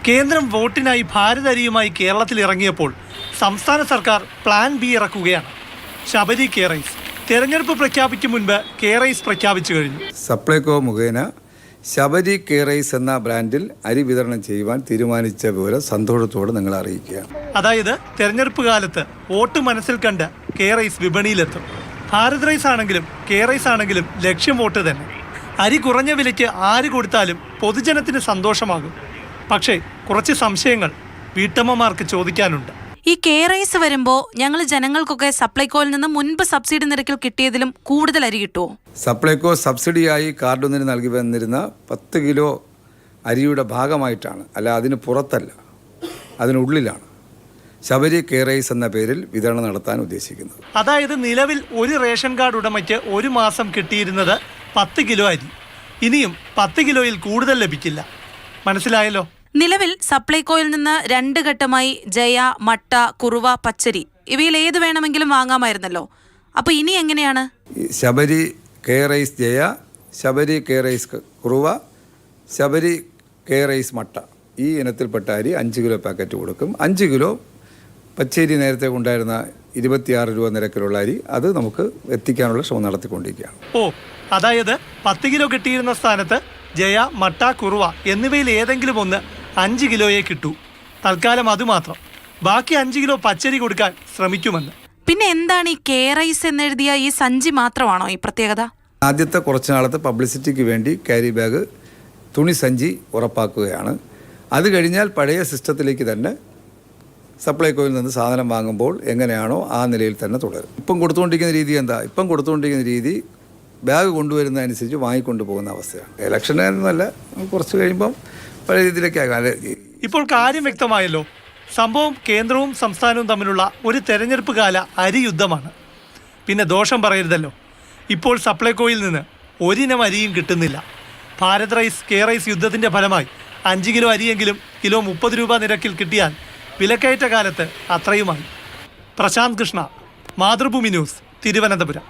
കേന്ദ്രം വോട്ടിനായി ഭാരത് അരിയുമായി കേരളത്തിൽ ഇറങ്ങിയപ്പോൾ സംസ്ഥാന സർക്കാർ പ്ലാൻ ബി ഇറക്കുകയാണ്. ശബരി കെ റൈസ് തെരഞ്ഞെടുപ്പ് പ്രഖ്യാപിക്കും മുൻപ് കെ റൈസ് പ്രഖ്യാപിച്ചു കഴിഞ്ഞു. സപ്ലൈകോ മുഖേന ശബരി കെ റൈസ് എന്ന ബ്രാൻഡിൽ അരി വിതരണം ചെയ്യുവാൻ തീരുമാനിച്ച വിവരം സന്തോഷത്തോടെ നിങ്ങളെ അറിയിക്കുകയാണ്. അതായത് തെരഞ്ഞെടുപ്പ് കാലത്ത് വോട്ട് മനസ്സിൽ കണ്ട് കെ റൈസ് വിപണിയിലെത്തും. ഭാരത് റൈസ് ആണെങ്കിലും കെ റൈസ് ആണെങ്കിലും ലക്ഷ്യം വോട്ട് തന്നെ. അരി കുറഞ്ഞ വിലയ്ക്ക് ആര് കൊടുത്താലും പൊതുജനത്തിന് സന്തോഷമാകും. പക്ഷേ കുറച്ച് സംശയങ്ങൾ വീട്ടമ്മമാർക്ക് ചോദിക്കാനുണ്ട്. ഈ കെ റൈസ് വരുമ്പോൾ ഞങ്ങൾ ജനങ്ങൾക്കൊക്കെ സപ്ലൈകോയിൽ നിന്ന് മുൻപ് സബ്സിഡി നിരക്കിൽ കിട്ടിയതിലും കൂടുതൽ അരി കിട്ടുമോ? സപ്ലൈകോ സബ്സിഡിയായി കാർഡൊന്നിന് നൽകി വന്നിരുന്ന 10 കിലോ അരിയുടെ ഭാഗമായിട്ടാണ്, അല്ല അതിന് പുറത്തല്ല, അതിനുള്ളിലാണ് ശബരി കെ റൈസ് എന്ന പേരിൽ വിതരണം നടത്താൻ ഉദ്ദേശിക്കുന്നത്. അതായത് നിലവിൽ ഒരു റേഷൻ കാർഡ് ഉടമയ്ക്ക് ഒരു മാസം കിട്ടിയിരുന്നത് 10 കിലോ അരി. ഇനിയും 10 കിലോയിൽ കൂടുതൽ ലഭിക്കില്ല. മനസ്സിലായല്ലോ? നിലവിൽ സപ്ലൈകോയിൽ നിന്ന് 2 ഘട്ടമായി ജയ, മട്ട, കുറുവ, പച്ചരി ഇവയിൽ ഏത് വേണമെങ്കിലും വാങ്ങാമായിരുന്നല്ലോ. അപ്പൊ ഇനി എങ്ങനെയാണ്? Sabari K rice Jaya, Sabari K rice Kuruva, Sabari K rice Matta, ഈ ഇനത്തിൽപ്പെട്ട അരി 5 കിലോ പാക്കറ്റ് കൊടുക്കും. 5 കിലോ പച്ചരി നേരത്തെ ഉണ്ടായിരുന്ന 26 രൂപ നിരക്കിലുള്ള അരി അത് നമുക്ക് എത്തിക്കാനുള്ള ശ്രമം നടത്തിക്കൊണ്ടിരിക്കുകയാണ്. അതായത് 10 കിലോ കിട്ടിയിരുന്ന സ്ഥാനത്ത് ജയ, മട്ട, കുറുവ എന്നിവയിൽ ഏതെങ്കിലും ഒന്ന് 5 കിലോയെ കിട്ടൂ. തൽക്കാലം അതുമാത്രം. ബാക്കി 5 കിലോ പച്ചരി കൊടുക്കാൻ ശ്രമിക്കുമെന്ന്. പിന്നെ എന്താണ് ഈ കെ റൈസ് എന്നെഴുതിയ ഈ സഞ്ചി മാത്രമാണോ ഈ പ്രത്യേകത? ആദ്യത്തെ കുറച്ച് നാളത്തെ പബ്ലിസിറ്റിക്ക് വേണ്ടി ക്യാരി ബാഗ്, തുണി സഞ്ചി ഉറപ്പാക്കുകയാണ്. അത് കഴിഞ്ഞാൽ പഴയ സിസ്റ്റത്തിലേക്ക് തന്നെ സപ്ലൈകോയിൽ നിന്ന് സാധനം വാങ്ങുമ്പോൾ എങ്ങനെയാണോ ആ നിലയിൽ തന്നെ തുടരും. ഇപ്പം കൊടുത്തുകൊണ്ടിരിക്കുന്ന രീതി എന്താ? ഇപ്പം കൊടുത്തുകൊണ്ടിരിക്കുന്ന രീതി ബാഗ് കൊണ്ടുവരുന്നതനുസരിച്ച് വാങ്ങിക്കൊണ്ടു പോകുന്ന അവസ്ഥയാണ്. ഇലക്ഷനൊന്നുമല്ല, കുറച്ച് കഴിയുമ്പം പഴയ രീതിയിലേക്ക് ആകാം. ഇപ്പോൾ കാര്യം വ്യക്തമായല്ലോ. സംഭവം കേന്ദ്രവും സംസ്ഥാനവും തമ്മിലുള്ള ഒരു തെരഞ്ഞെടുപ്പ് കാല അരി യുദ്ധമാണ്. പിന്നെ ദോഷം പറയരുതല്ലോ, ഇപ്പോൾ സപ്ലൈകോയിൽ നിന്ന് ഒരിനം അരിയും കിട്ടുന്നില്ല. ഭാരത് റൈസ് കെ റൈസ് യുദ്ധത്തിൻ്റെ ഫലമായി 5 കിലോ അരിയെങ്കിലും കിലോ 30 രൂപ നിരക്കിൽ കിട്ടിയാൽ വിലക്കയറ്റ കാലത്ത് അത്രയുമായി. പ്രശാന്ത് കൃഷ്ണ, മാതൃഭൂമി ന്യൂസ്, തിരുവനന്തപുരം.